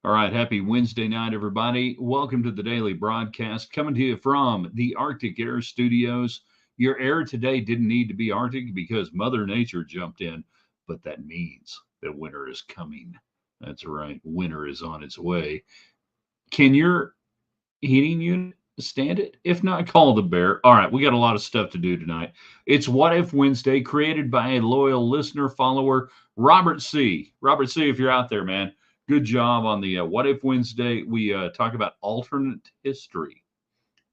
All right, happy Wednesday night, everybody. Welcome to the daily broadcast coming to you from the Arctic Air Studios. Your air today didn't need to be Arctic because Mother Nature jumped in, but that means that winter is coming. That's right, winter is on its way. Can your heating unit stand it? If not, call the bear. All right, we got a lot of stuff to do tonight. It's What If Wednesday, created by a loyal listener follower, Robert C. Robert C., if you're out there, man, good job on the What If Wednesday. We talk about alternate history.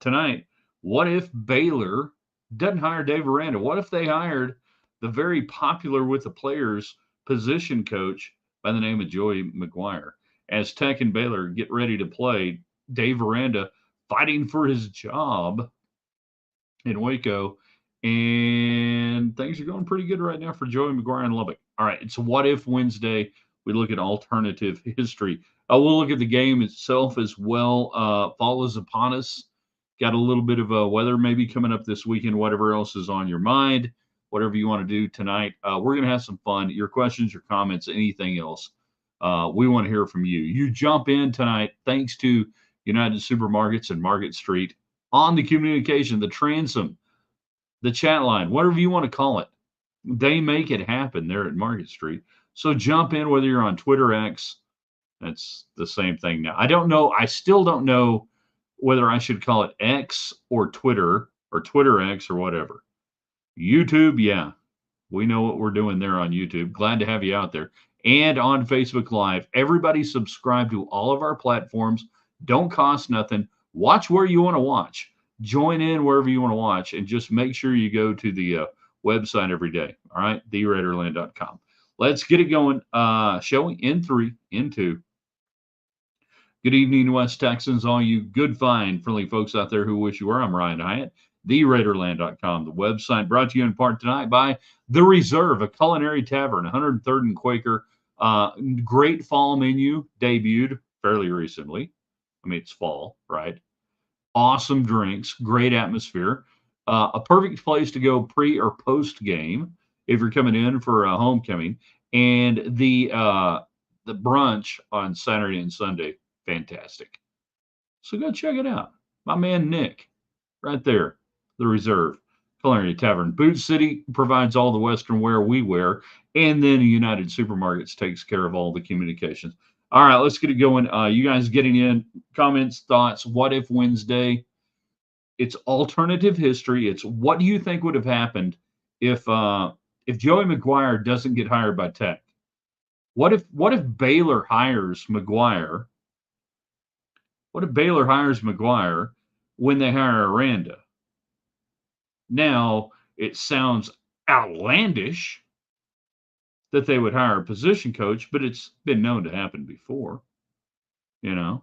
Tonight, what if Baylor doesn't hire Dave Aranda? What if they hired the very popular with the players position coach by the name of Joey McGuire? As Tech and Baylor get ready to play, Dave Aranda fighting for his job in Waco, and things are going pretty good right now for Joey McGuire in Lubbock. All right, it's What If Wednesday. We look at alternative history. We'll look at the game itself as well. Fall is upon us. Got a little bit of weather maybe coming up this weekend, whatever else is on your mind, whatever you want to do tonight. We're going to have some fun. Your questions, your comments, anything else. We want to hear from you. You jump in tonight thanks to United Supermarkets and Market Street on the communication, the transom, the chat line, whatever you want to call it. They make it happen there at Market Street. So jump in whether you're on Twitter X. That's the same thing now. I don't know. I still don't know whether I should call it X or Twitter X or whatever. YouTube, yeah. We know what we're doing there on YouTube. Glad to have you out there. And on Facebook Live. Everybody subscribe to all of our platforms. Don't cost nothing. Watch where you want to watch. Join in wherever you want to watch. And just make sure you go to the website every day. All right? TheRaiderland.com. Let's get it going. Shall we? In three, in two. Good evening, West Texans, all you good, fine, friendly folks out there who wish you were. I'm Ryan Hyatt, TheRaiderland.com, the website brought to you in part tonight by The Reserve, a culinary tavern, 103rd and Quaker. Great fall menu, debuted fairly recently. I mean, it's fall, right? Awesome drinks, great atmosphere. A perfect place to go pre or post game if you're coming in for a homecoming. And the brunch on Saturday and Sunday, fantastic. So go check it out. My man Nick, right there, the Reserve Culinary Tavern. Boot City provides all the Western wear we wear, and then United Supermarkets takes care of all the communications. All right, let's get it going. You guys getting in comments, thoughts? What if Wednesday? It's alternative history. It's what do you think would have happened if Joey McGuire doesn't get hired by Tech? What if Baylor hires McGuire? What if Baylor hires McGuire when they hire Aranda? Now it sounds outlandish that they would hire a position coach, but it's been known to happen before. You know,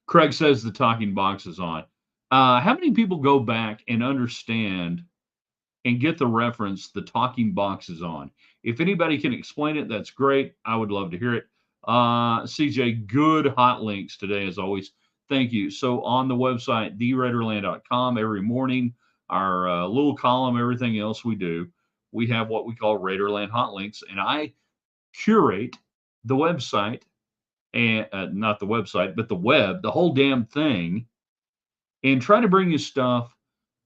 Craig says the talking box is on. How many people go back and understand and get the reference the talking box is on? If anybody can explain it, that's great. I would love to hear it. CJ, good hot links today, as always. Thank you. So on the website, theraiderland.com, every morning, our little column, everything else we do, we have what we call Raiderland hot links. And I curate the website, and not the website, but the web, the whole damn thing, and try to bring you stuff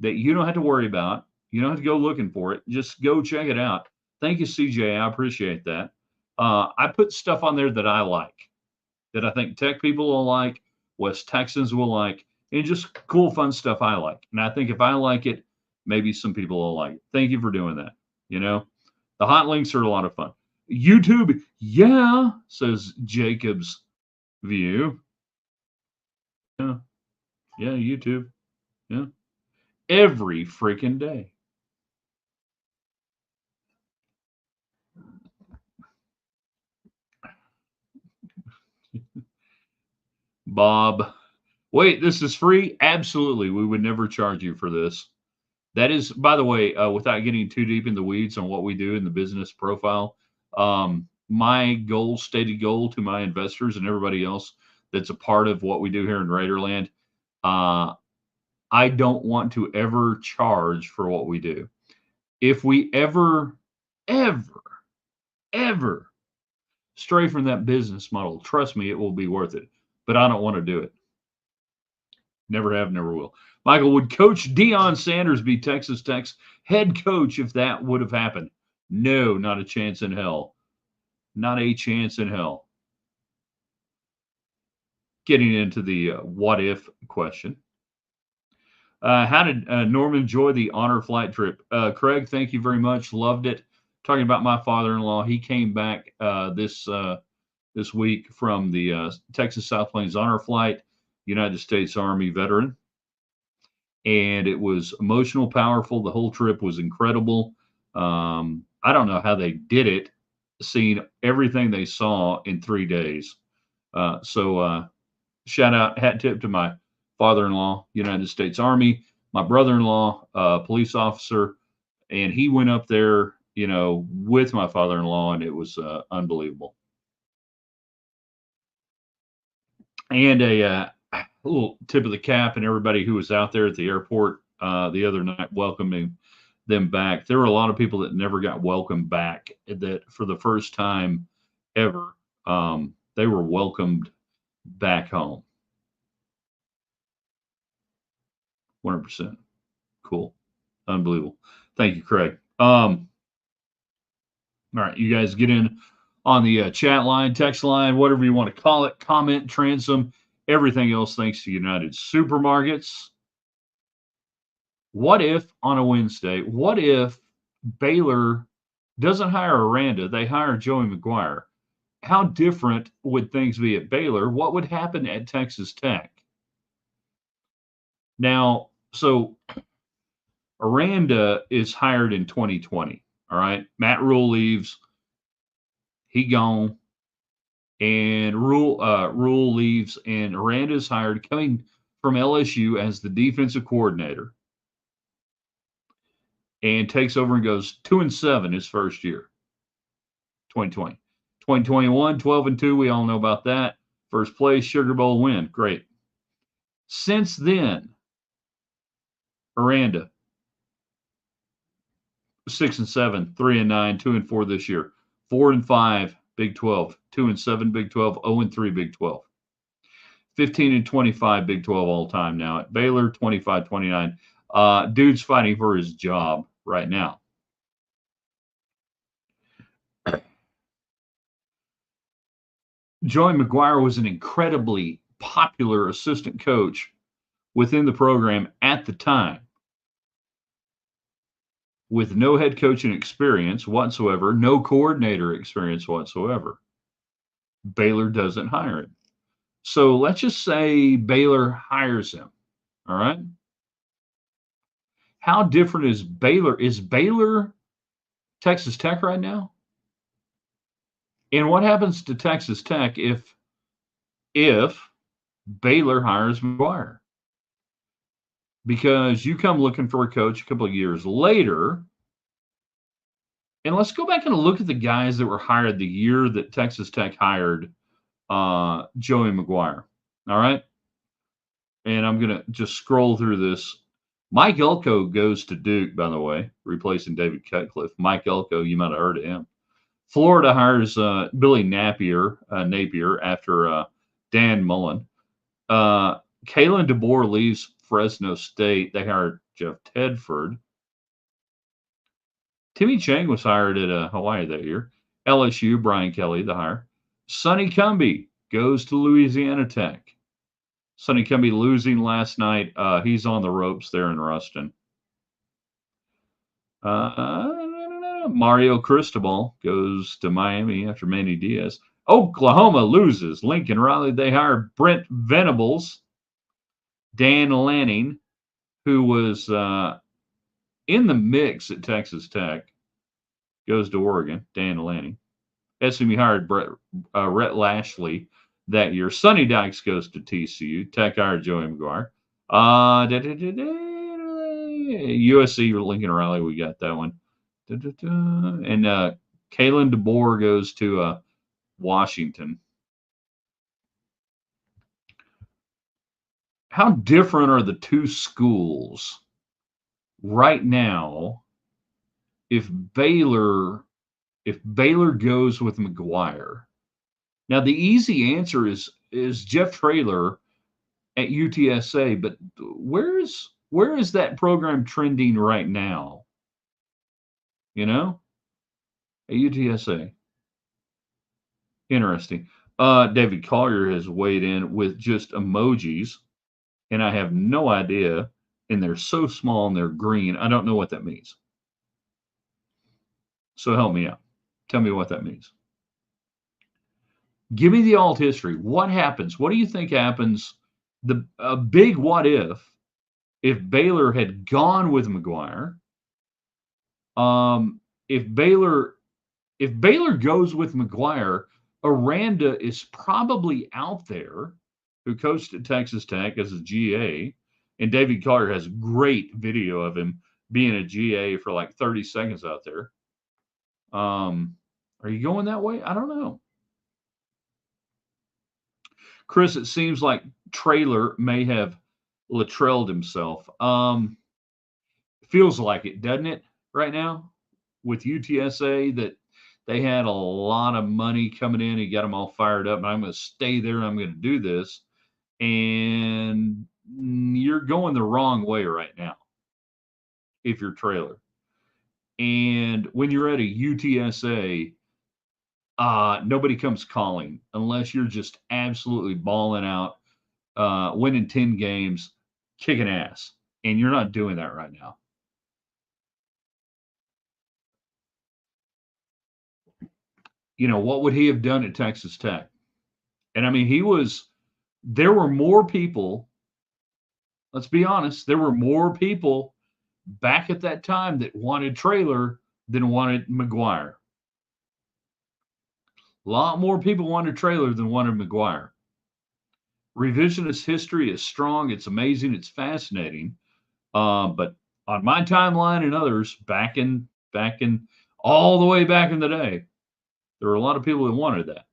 that you don't have to worry about. You don't have to go looking for it. Just go check it out. Thank you, CJ. I appreciate that. I put stuff on there that I like, that I think tech people will like, West Texans will like, and just cool, fun stuff I like. And I think if I like it, maybe some people will like it. Thank you for doing that. You know, the hot links are a lot of fun. YouTube, yeah, says Jacob's View. Yeah, yeah, YouTube. Yeah, every freaking day. Bob, wait, this is free? Absolutely. We would never charge you for this. That is, by the way, without getting too deep in the weeds on what we do in the business profile, my goal, stated goal to my investors and everybody else that's a part of what we do here in Raiderland, uh, I don't want to ever charge for what we do. If we ever, ever Stray from that business model. Trust me, it will be worth it. But I don't want to do it. Never have, never will. Michael, would Coach Deion Sanders be Texas Tech's head coach if that would have happened? No, not a chance in hell. Not a chance in hell. Getting into the what if question. How did Norman enjoy the honor flight trip? Craig, thank you very much. Loved it. Talking about my father-in-law, he came back this week from the Texas South Plains honor flight, United States Army veteran, and it was emotional, powerful. The whole trip was incredible. I don't know how they did it, seeing everything they saw in 3 days. So shout out, hat tip to my father-in-law, United States Army, my brother-in-law, police officer, and he went up there, with my father-in-law, and it was unbelievable. And a little tip of the cap, and everybody who was out there at the airport the other night welcoming them back. There were a lot of people that never got welcomed back. That for the first time ever, they were welcomed back home. 100%. Cool. Unbelievable. Thank you, Craig. All right, you guys get in on the chat line, text line, whatever you want to call it, comment, transom, everything else thanks to United Supermarkets. What if on a Wednesday, what if Baylor doesn't hire Aranda, they hire Joey McGuire? How different would things be at Baylor? What would happen at Texas Tech? Now, so Aranda is hired in 2020. All right. Matt Rule leaves. He gone. And Rule leaves, and Aranda is hired, coming from LSU as the defensive coordinator, and takes over and goes 2-7 his first year, 2020. 2021, 12-2. We all know about that. First place, Sugar Bowl win. Great. Since then, Aranda 6-7, 3-9, 2-4 this year, 4-5 Big 12, 2-7 Big 12, 0-3 Big 12, 15-25 Big 12 all time now. At Baylor, 25-29. Dude's fighting for his job right now. Joey McGuire was an incredibly popular assistant coach within the program at the time, with no head coaching experience whatsoever, no coordinator experience whatsoever. Baylor doesn't hire him. So let's just say Baylor hires him. All right. How different is Baylor? Is Baylor Texas Tech right now? And what happens to Texas Tech if Baylor hires McGuire? Because you come looking for a coach a couple of years later, and let's go back and look at the guys that were hired the year that Texas Tech hired Joey McGuire. All right. And I'm going to just scroll through this. Mike Elko goes to Duke, by the way, replacing David Cutcliffe. Mike Elko, you might have heard of him. Florida hires Billy Napier after Dan Mullen. Kalen DeBoer leaves Fresno State. They hired Jeff Tedford. Timmy Chang was hired at Hawaii that year. LSU, Brian Kelly, the hire. Sonny Cumbie goes to Louisiana Tech. Sonny Cumbie losing last night. He's on the ropes there in Ruston. Mario Cristobal goes to Miami after Manny Diaz. Oklahoma loses. Lincoln Riley. They hired Brent Venables. Dan Lanning, who was in the mix at Texas Tech, goes to Oregon. Dan Lanning. SMU hired Rhett Lashley that year. Sonny Dykes goes to TCU. Tech hired Joey McGuire. USC, Lincoln Riley, we got that one. And Kalen DeBoer goes to Washington. How different are the two schools right now if Baylor goes with McGuire? Now, the easy answer is Jeff Traylor at UTSA, but where is that program trending right now? You know, at UTSA. Interesting. David Collier has weighed in with just emojis, and I have no idea. And they're so small and they're green. I don't know what that means. So help me out. Tell me what that means. Give me the alt history. What happens? What do you think happens? The a big what if Baylor had gone with McGuire. Um, if Baylor if Baylor goes with McGuire, Aranda is probably out there, who coached at Texas Tech as a GA, and David Collier has great video of him being a GA for like 30 seconds out there. Are you going that way? I don't know. Chris, it seems like Traylor may have Latrelled himself. Feels like it, doesn't it, right now with UTSA that they had a lot of money coming in. He got them all fired up, and I'm going to stay there. And I'm going to do this. And you're going the wrong way right now if you're Traylor. And when you're at a UTSA, nobody comes calling unless you're just absolutely balling out, winning 10 games, kicking ass. And you're not doing that right now. What would he have done at Texas Tech? And I mean, there were more people, let's be honest, there were more people back at that time that wanted Traylor than wanted McGuire. A lot more people wanted Traylor than wanted McGuire. Revisionist history is strong. It's amazing. It's fascinating. But on my timeline and others, back in all the way back in the day, there were a lot of people that wanted that.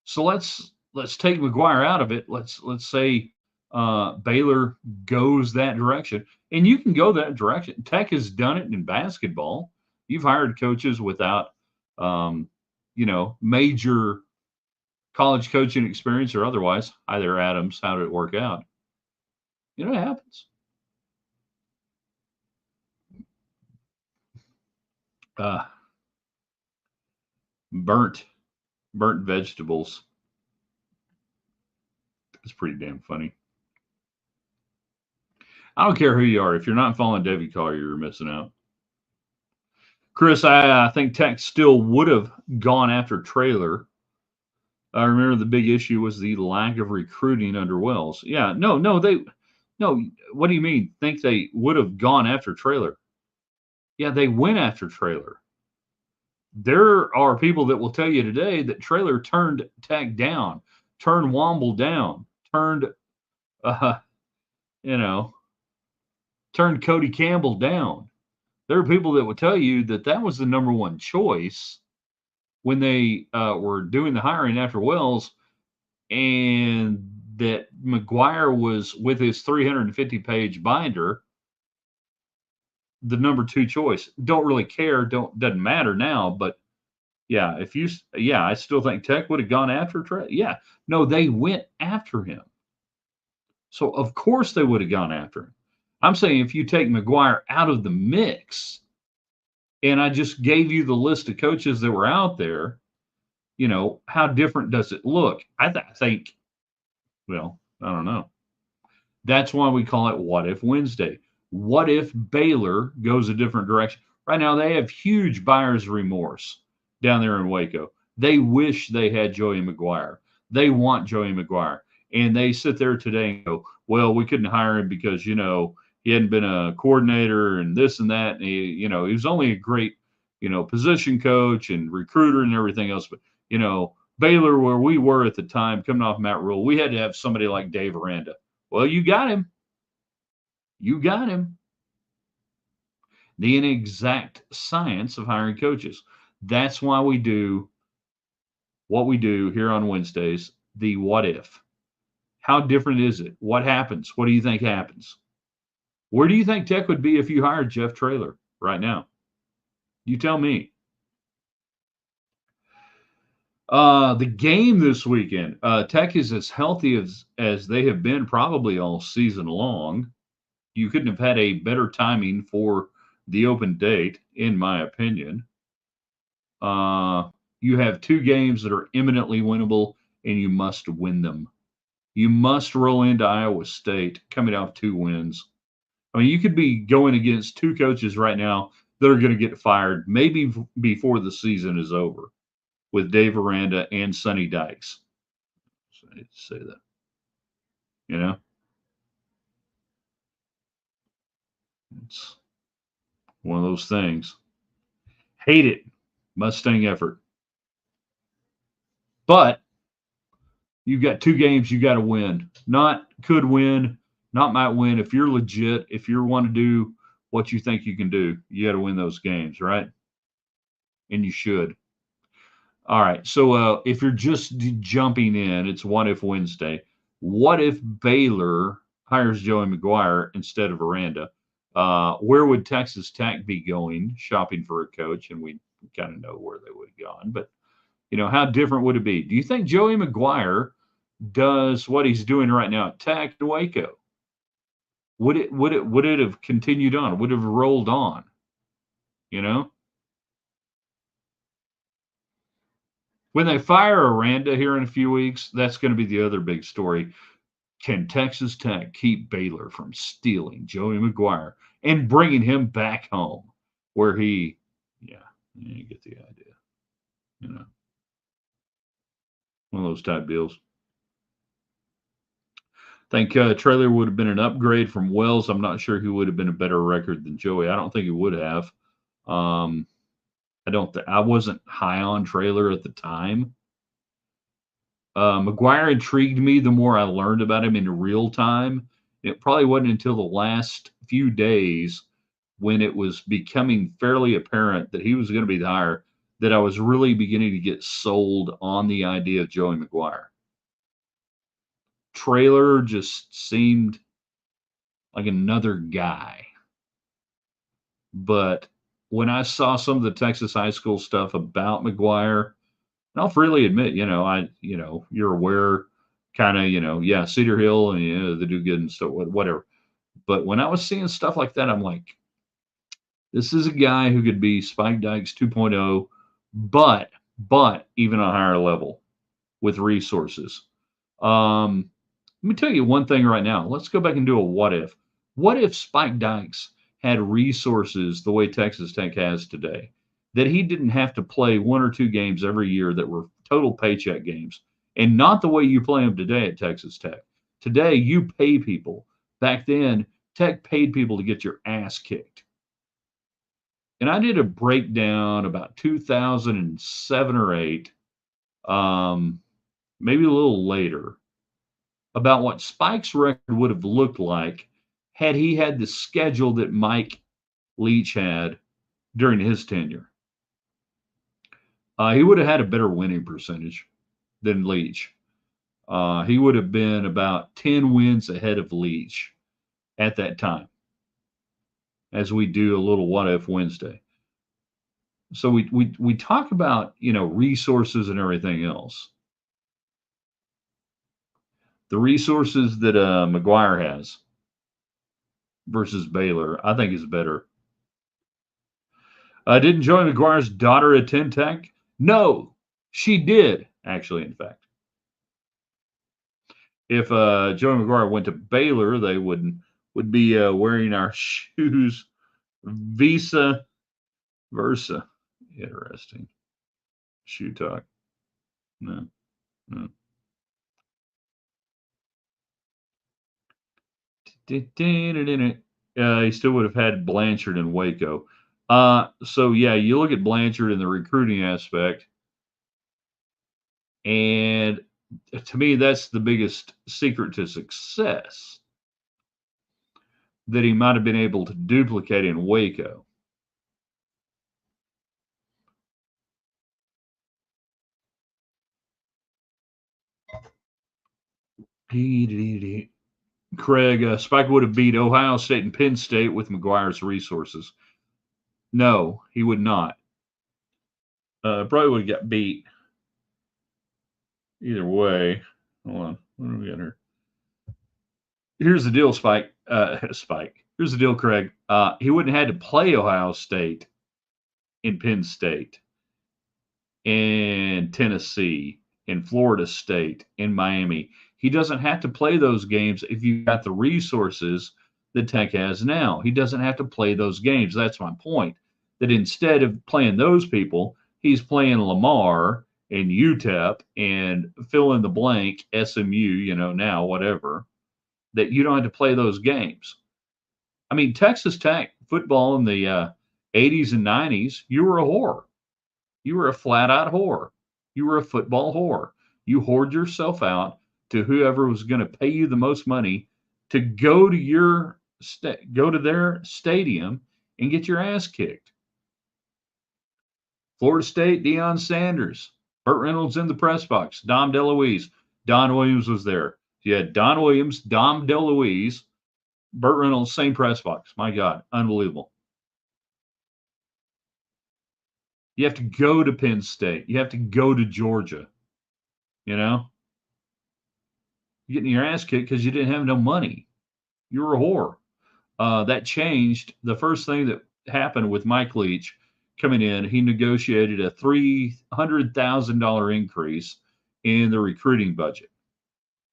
So let's take McGuire out of it. Let's say Baylor goes that direction, and you can go that direction. Tech has done it in basketball. You've hired coaches without, major college coaching experience or otherwise. Either Adams, how did it work out? It happens. Uh, burnt vegetables. It's pretty damn funny. I don't care who you are. If you're not following David Collier, you're missing out. Chris, I think Tech still would have gone after Traylor. I remember the big issue was the lack of recruiting under Wells. Yeah, no. What do you mean? Think they would have gone after Traylor? Yeah, they went after Traylor. There are people that will tell you today that Traylor turned Tech down, turned Womble down, uh, turned Cody Campbell down. There are people that will tell you that was the number one choice when they were doing the hiring after Wells, and that McGuire was, with his 350-page binder, the number two choice. Don't really care. Doesn't matter now. But yeah, I still think Tech would have gone after Trey. Yeah, no, they went after him. So of course they would have gone after him. I'm saying if you take McGuire out of the mix, and I just gave you the list of coaches that were out there, how different does it look? I think, well, I don't know. That's why we call it What If Wednesday. What if Baylor goes a different direction? Right now, they have huge buyer's remorse down there in Waco. They wish they had Joey McGuire. They want Joey McGuire. And they sit there today and go, well, we couldn't hire him because, he hadn't been a coordinator and this and that. And he was only a great, position coach and recruiter and everything else. But, Baylor, where we were at the time, coming off Matt Rule, we had to have somebody like Dave Aranda. Well, you got him. You got him. The inexact science of hiring coaches. That's why we do what we do here on Wednesdays, the what if. How different is it? What happens? What do you think happens? Where do you think Tech would be if you hired Jeff Traylor right now? You tell me. The game this weekend. Tech is as healthy as they have been probably all season long. You couldn't have had a better timing for the open date, in my opinion. You have two games that are imminently winnable, and you must win them. You must roll into Iowa State coming off two wins. I mean, you could be going against two coaches right now that are going to get fired maybe before the season is over with Dave Aranda and Sonny Dykes. So I need to say that. You know, it's one of those things. Hate it. Mustang effort. But you've got two games you got to win. Not could win, not might win. If you're legit, if you want to do what you think you can do, you got to win those games, right? And you should. All right. So if you're just jumping in, it's What If Wednesday. What if Baylor hires Joey McGuire instead of Aranda? Where would Texas Tech be going shopping for a coach? And we kind of know where they would have gone. But, how different would it be? Do you think Joey McGuire does what he's doing right now at Tech and Waco? Would it have continued on? Would it have rolled on? You know? When they fire Aranda here in a few weeks, that's going to be the other big story. Can Texas Tech keep Baylor from stealing Joey McGuire and bringing him back home where yeah, you get the idea. One of those type deals. I think Traylor would have been an upgrade from Wells. I'm not sure he would have been a better record than Joey. I don't think he would have. Um, I wasn't high on Traylor at the time. McGuire intrigued me the more I learned about him in real time. It probably wasn't until the last few days when it was becoming fairly apparent that he was going to be the hire that I was really beginning to get sold on the idea of Joey McGuire. Traylor just seemed like another guy. But when I saw some of the Texas high school stuff about McGuire, and I'll freely admit, you're aware kind of, yeah, Cedar Hill and the do good and stuff, whatever. But when I was seeing stuff like that, I'm like, this is a guy who could be Spike Dykes 2.0, but even a higher level with resources. Let me tell you one thing right now. Let's go back and do a what if. What if Spike Dykes had resources the way Texas Tech has today, that he didn't have to play one or two games every year that were total paycheck games, and not the way you play them today at Texas Tech. Today, you pay people. Back then, Tech paid people to get your ass kicked. And I did a breakdown about 2007 or 8, maybe a little later, about what Spike's record would have looked like had he had the schedule that Mike Leach had during his tenure. He would have had a better winning percentage than Leach. He would have been about 10 wins ahead of Leach at that time, as we do a little What If Wednesday. So we talk about, resources and everything else. The resources that McGuire has versus Baylor, I think is better. Didn't Joey McGuire's daughter attend Tech? No, she did, actually, in fact. If Joey McGuire went to Baylor, they would be wearing our shoes visa versa. Interesting. Shoe talk. No. He still would have had Blanchard and Waco. So yeah, you look at Blanchard in the recruiting aspect, and to me, that's the biggest secret to success that he might have been able to duplicate in Waco. Craig, Spike would have beat Ohio State and Penn State with McGuire's resources. No, he would not. Probably would have got beat. Either way, hold on. What do we got here? Here's the deal, Spike. Spike. Here's the deal, Craig. He wouldn't have had to play Ohio State in Penn State, in Tennessee, in Florida State, in Miami. He doesn't have to play those games if you've got the resources that Tech has now. He doesn't have to play those games. That's my point. That instead of playing those people, he's playing Lamar and UTEP and fill in the blank, SMU, now, whatever, that you don't have to play those games. I mean, Texas Tech football in the 80s and 90s, you were a whore. You were a flat out whore. You were a football whore. You whored yourself out to whoever was going to pay you the most money to go to go to their stadium and get your ass kicked. Florida State, Deion Sanders, Burt Reynolds in the press box, Dom DeLuise. Don Williams was there. You had Don Williams, Dom DeLuise, Burt Reynolds, same press box. My God, unbelievable. You have to go to Penn State. You have to go to Georgia. You're getting your ass kicked because you didn't have no money. You were a whore. That changed. The first thing that happened with Mike Leach coming in, he negotiated a $300,000 increase in the recruiting budget.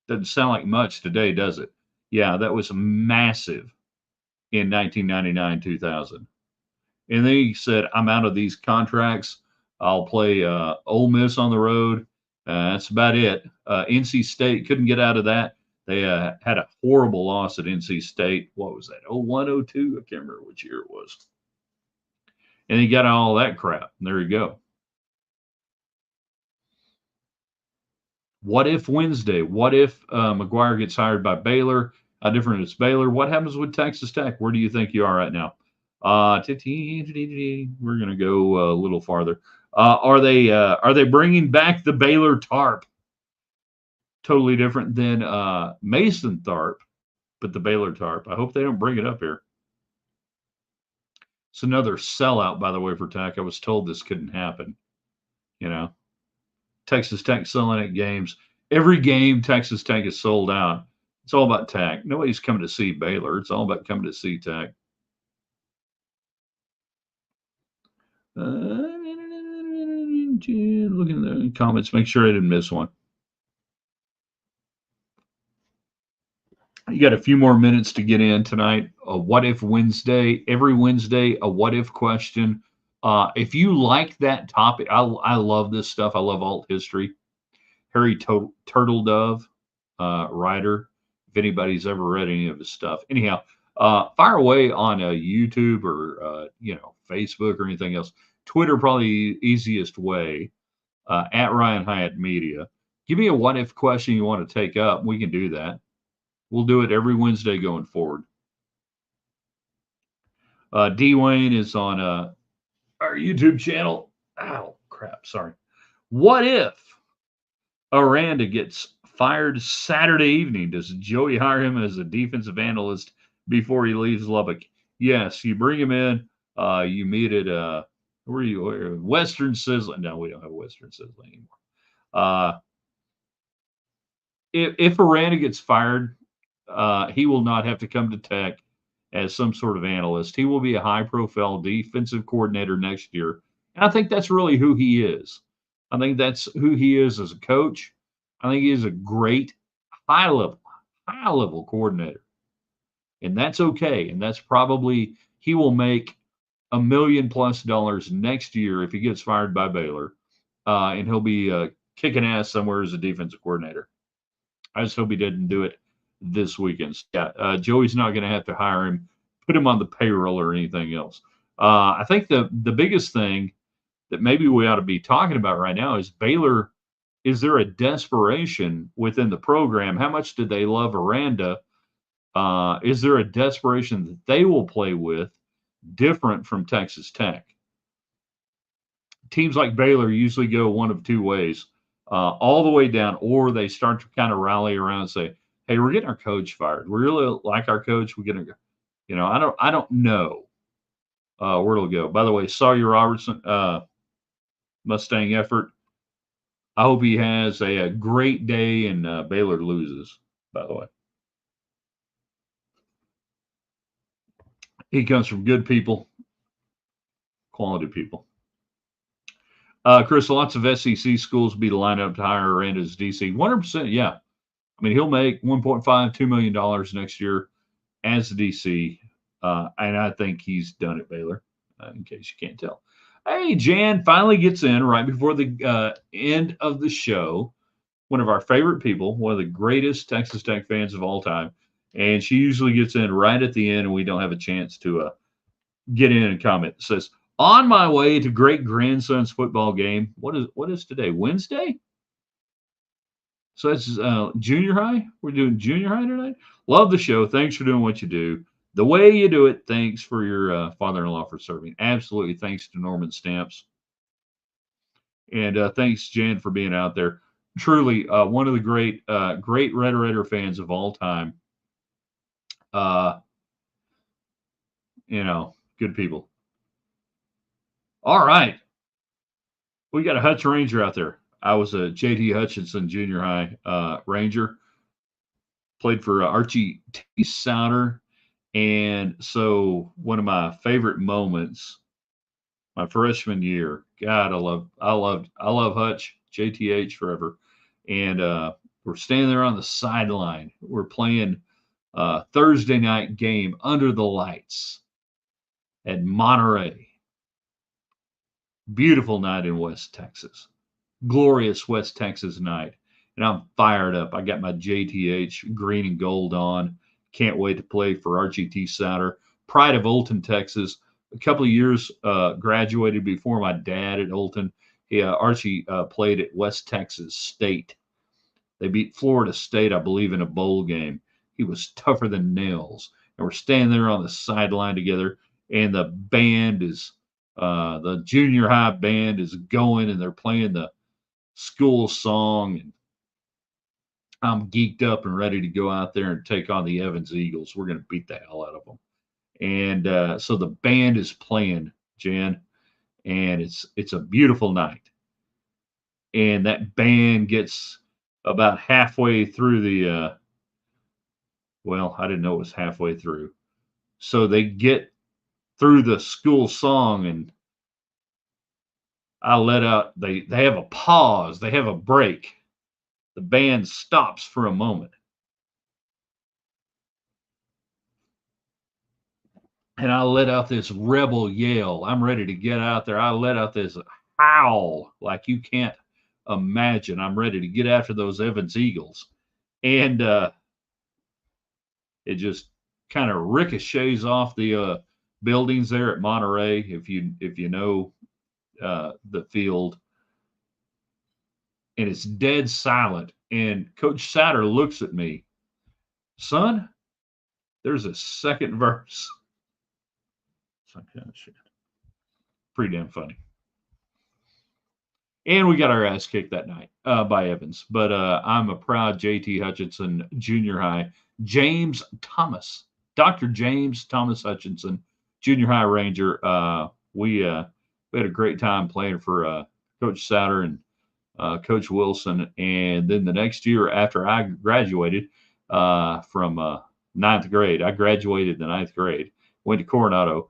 Doesn't sound like much today, does it? Yeah, that was massive in 1999, 2000. And then he said, I'm out of these contracts. I'll play Ole Miss on the road. That's about it. NC State couldn't get out of that. They had a horrible loss at NC State. What was that? 01, 02? I can't remember which year it was. And he got all that crap. And there you go. What if Wednesday? What if McGuire gets hired by Baylor? How different is Baylor? What happens with Texas Tech? Where do you think you are right now? We're going to go a little farther. Are they bringing back the Baylor tarp? Totally different than Mason tarp, but the Baylor tarp. I hope they don't bring it up here. It's another sellout, by the way, for Tech. I was told this couldn't happen. Texas Tech selling at games. Every game Texas Tech is sold out. It's all about Tech. Nobody's coming to see Baylor. It's all about coming to see Tech. Looking at the comments, make sure I didn't miss one. You got a few more minutes to get in tonight. A What If Wednesday. Every Wednesday, a what if question. If you like that topic, I love this stuff. I love alt history. Harry Turtledove, writer. If anybody's ever read any of his stuff, anyhow, fire away on YouTube or Facebook or anything else. Twitter probably the easiest way. At Ryan Hyatt Media. Give me a what if question you want to take up. We can do that. We'll do it every Wednesday going forward. D. Wayne is on our YouTube channel. Oh, crap. Sorry. What if Aranda gets fired Saturday evening? Does Joey hire him as a defensive analyst before he leaves Lubbock? Yes. You bring him in. You meet at where are you? Western Sizzling. No, we don't have Western Sizzling anymore. If Aranda gets fired, he will not have to come to Tech as some sort of analyst. He will be a high-profile defensive coordinator next year. And I think that's really who he is. I think that's who he is as a coach. I think he is a great high-level coordinator. And that's okay. And that's probably, he will make $1 million+ next year if he gets fired by Baylor. And he'll be kicking ass somewhere as a defensive coordinator. I just hope he didn't do it this weekend. Yeah, Joey's not going to have to hire him, put him on the payroll or anything else. I think the biggest thing that maybe we ought to be talking about right now is Baylor. Is there a desperation within the program? How much do they love Aranda? Is there a desperation that they will play with different from Texas Tech? Teams like Baylor usually go one of two ways, all the way down, or they start to kind of rally around and say, hey, we're getting our coach fired. We really like our coach. We're going to, I don't know where it'll go. By the way, Sawyer Robertson, Mustang effort. I hope he has a great day and Baylor loses, by the way. He comes from good people, quality people. Chris, lots of SEC schools be lined up to hire Aranda as DC. 100%, yeah. I mean, he'll make $1.5, $2 million next year as the DC. And I think he's done at Baylor, in case you can't tell. Hey, Jan finally gets in right before the end of the show. One of our favorite people, one of the greatest Texas Tech fans of all time. And she usually gets in right at the end, and we don't have a chance to get in and comment. It says, on my way to great grandson's football game. What is today? Wednesday? So that's junior high. We're doing junior high tonight. Love the show. Thanks for doing what you do. The way you do it. Thanks for your father-in-law for serving. Absolutely. Thanks to Norman Stamps. And thanks, Jan, for being out there. Truly, one of the great Red Raider fans of all time. Good people. All right. We got a Hutch Ranger out there. I was a J.T. Hutchinson junior high Ranger. Played for Archie T. Souter. And so one of my favorite moments, my freshman year, God, I love Hutch, JTH forever. And we're standing there on the sideline. We're playing Thursday night game under the lights at Monterey. Beautiful night in West Texas. Glorious West Texas night. And I'm fired up. I got my JTH green and gold on. Can't wait to play for Archie T. Souter. Pride of Olton, Texas. A couple of years graduated before my dad at Olton. Archie played at West Texas State. They beat Florida State, I believe, in a bowl game. He was tougher than nails. And we're standing there on the sideline together, and the band is the junior high band is going, and they're playing the school song, and I'm geeked up and ready to go out there and take on the Evans Eagles. We're going to beat the hell out of them. And so the band is playing, Jan, and it's a beautiful night. And that band gets about halfway through the well, I didn't know it was halfway through. So they get through the school song, and I let out, they have a pause, they have a break. The band stops for a moment. And I let out this rebel yell. I'm ready to get out there. I let out this howl like you can't imagine. I'm ready to get after those Evans Eagles. And it just kind of ricochets off the buildings there at Monterey. If you know the field, and it's dead silent. And Coach Souter looks at me, son, there's a second verse. Some kind of shit. Pretty damn funny. And we got our ass kicked that night by Evans. But I'm a proud J.T. Hutchinson junior high. James Thomas, Dr. James Thomas Hutchinson, junior high Ranger. We had a great time playing for Coach Souter and Coach Wilson. And then the next year after I graduated from ninth grade, I graduated the ninth grade, went to Coronado.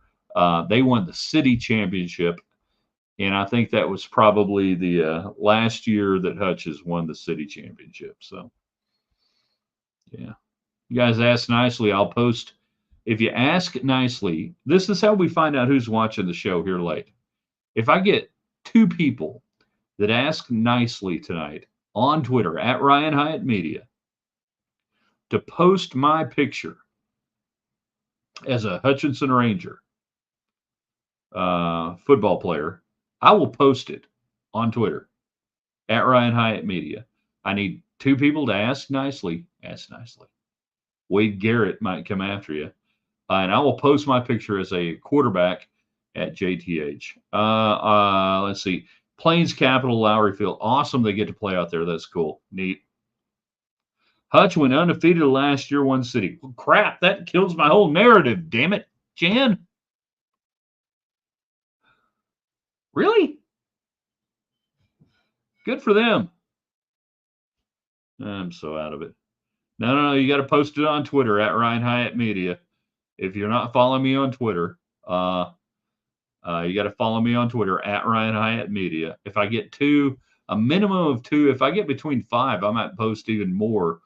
They won the city championship. And I think that was probably the last year that Hutch has won the city championship. So, yeah. You guys ask nicely. I'll post. If you ask nicely, this is how we find out who's watching the show here late. If I get 2 people that ask nicely tonight on Twitter at Ryan Hyatt Media to post my picture as a Hutchinson Ranger football player, I will post it on Twitter at Ryan Hyatt Media. I need 2 people to ask nicely. Ask nicely. Wade Garrett might come after you. And I will post my picture as a quarterback at JTH. Let's see. Plains Capital, Lowry Field. Awesome they get to play out there. That's cool. Neat. Hutch went undefeated last year, one city. Well, crap, that kills my whole narrative, damn it. Jan? Really? Good for them. I'm so out of it. No. You got to post it on Twitter at Ryan Hyatt Media. If you're not following me on Twitter, you got to follow me on Twitter at Ryan Hyatt Media. If I get a minimum of two, if I get between five, I might post even more.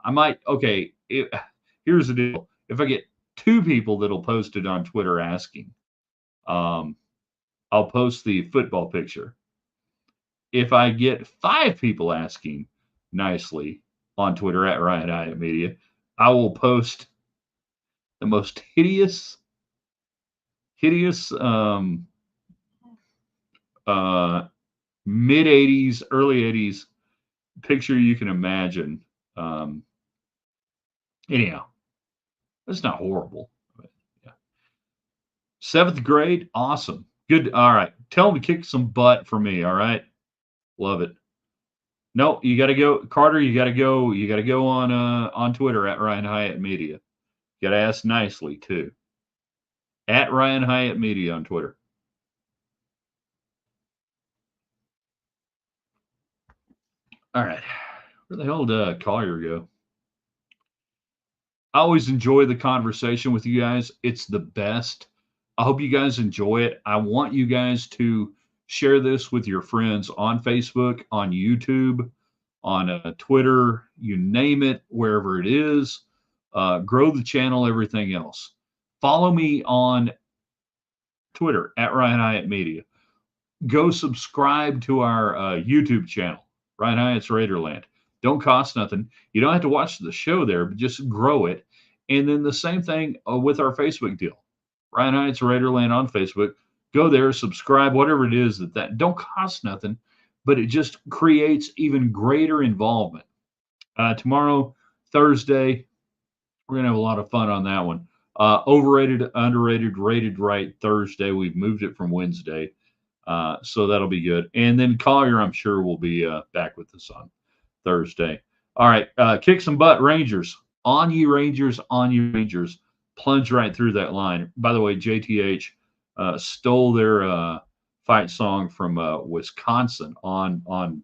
I might, okay, here's the deal. If I get two people that'll post it on Twitter asking, um, I'll post the football picture. If I get five people asking nicely on Twitter at Ryan Hyatt Media, I will post the most hideous uh, mid 80s, early 80s picture you can imagine. Anyhow, it's not horrible. But yeah. Seventh grade, awesome. Good. All right. Tell them to kick some butt for me. All right. Love it. No, you got to go, Carter. You got to go. You got to go on Twitter at Ryan Hyatt Media. You got to ask nicely too. At Ryan Hyatt Media on Twitter. All right. Where the hell did Collier go? I always enjoy the conversation with you guys. It's the best. I hope you guys enjoy it. I want you guys to share this with your friends on Facebook, on YouTube, on Twitter, you name it, wherever it is. Grow the channel, everything else. Follow me on Twitter at Ryan Hyatt Media. Go subscribe to our YouTube channel, Ryan Hyatt's Raiderland. Don't cost nothing. You don't have to watch the show there, but just grow it. And then the same thing with our Facebook deal, Ryan Hyatt's Raiderland on Facebook. Go there, subscribe, whatever it is that don't cost nothing, but it just creates even greater involvement. Tomorrow, Thursday, we're gonna have a lot of fun on that one. Overrated, underrated, rated right Thursday. We've moved it from Wednesday. So that'll be good. And then Collier, I'm sure, will be back with us on Thursday. All right. Kick some butt, Rangers. On you, Rangers. On you, Rangers. Plunge right through that line. By the way, JTH stole their fight song from Wisconsin on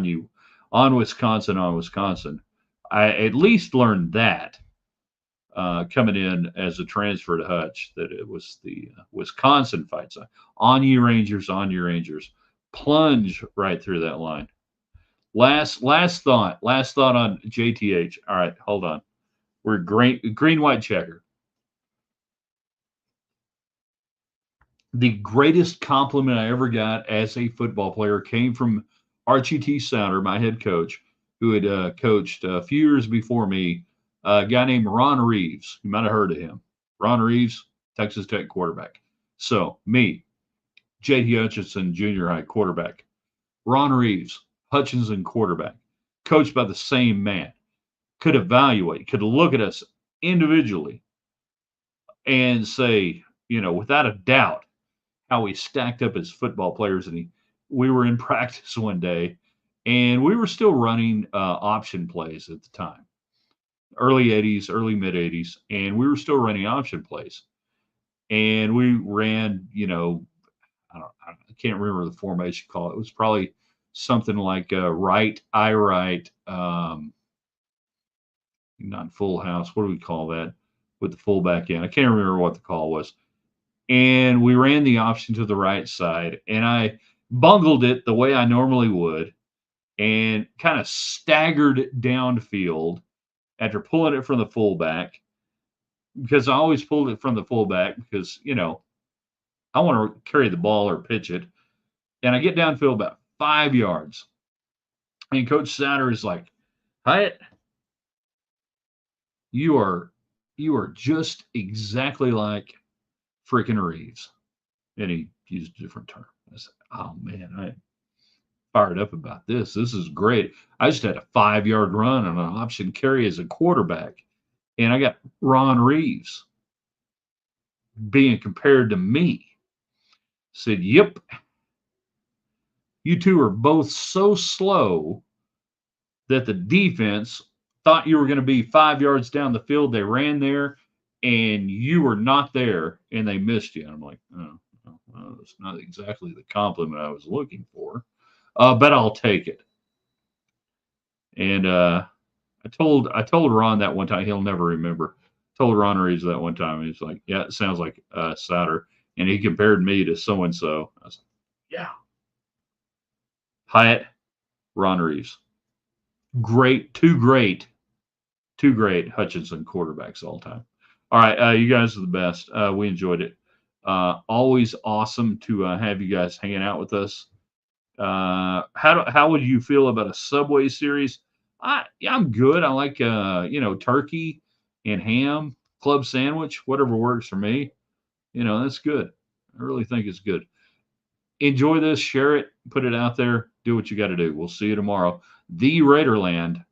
you. On Wisconsin. I at least learned that coming in as a transfer to Hutch, that it was the Wisconsin fight song. On you Rangers, plunge right through that line. Last thought on JTH. All right, hold on. We're green white checker. The greatest compliment I ever got as a football player came from Archie T. Sounder, my head coach, who had coached a few years before me, a guy named Ron Reeves. You might have heard of him. Ron Reeves, Texas Tech quarterback. So, me, J.T. Hutchinson, junior high quarterback. Ron Reeves, Hutchinson quarterback, coached by the same man. Could evaluate, could look at us individually and say, without a doubt, how we stacked up as football players. And we were in practice one day, and we were still running option plays at the time, early 80s, early mid 80s, and we were still running option plays. And we ran, I can't remember the formation call. It was probably something like right, I right, not full house. What do we call that with the fullback in? I can't remember what the call was. And we ran the option to the right side, and I bungled it the way I normally would and kind of staggered downfield after pulling it from the fullback, because I always pulled it from the fullback because, I want to carry the ball or pitch it. And I get downfield about 5 yards. And Coach Sounder is like, Hyatt, you are just exactly like freaking Reeves. And he used a different term. I said, oh man, I fired up about this. This is great. I just had a 5 yard run on an option carry as a quarterback. And I got Ron Reeves being compared to me. Said, yep. You two are both so slow that the defense thought you were going to be 5 yards down the field. They ran there, and you were not there, and they missed you. And I'm like, oh, well, that's not exactly the compliment I was looking for. but I'll take it. And I told Ron that one time. He'll never remember. Told Ron Reeves that one time. He's like, "Yeah, it sounds like cider." And he compared me to so and so. I was like, "Yeah, Hyatt, Ron Reeves, great, two great Hutchinson quarterbacks all time." All right, you guys are the best. We enjoyed it. Always awesome to have you guys hanging out with us. How would you feel about a Subway series? I'm good. I like turkey and ham, club sandwich, whatever works for me. That's good. I really think it's good. Enjoy this, share it, put it out there, do what you got to do. We'll see you tomorrow. TheRaiderland.com.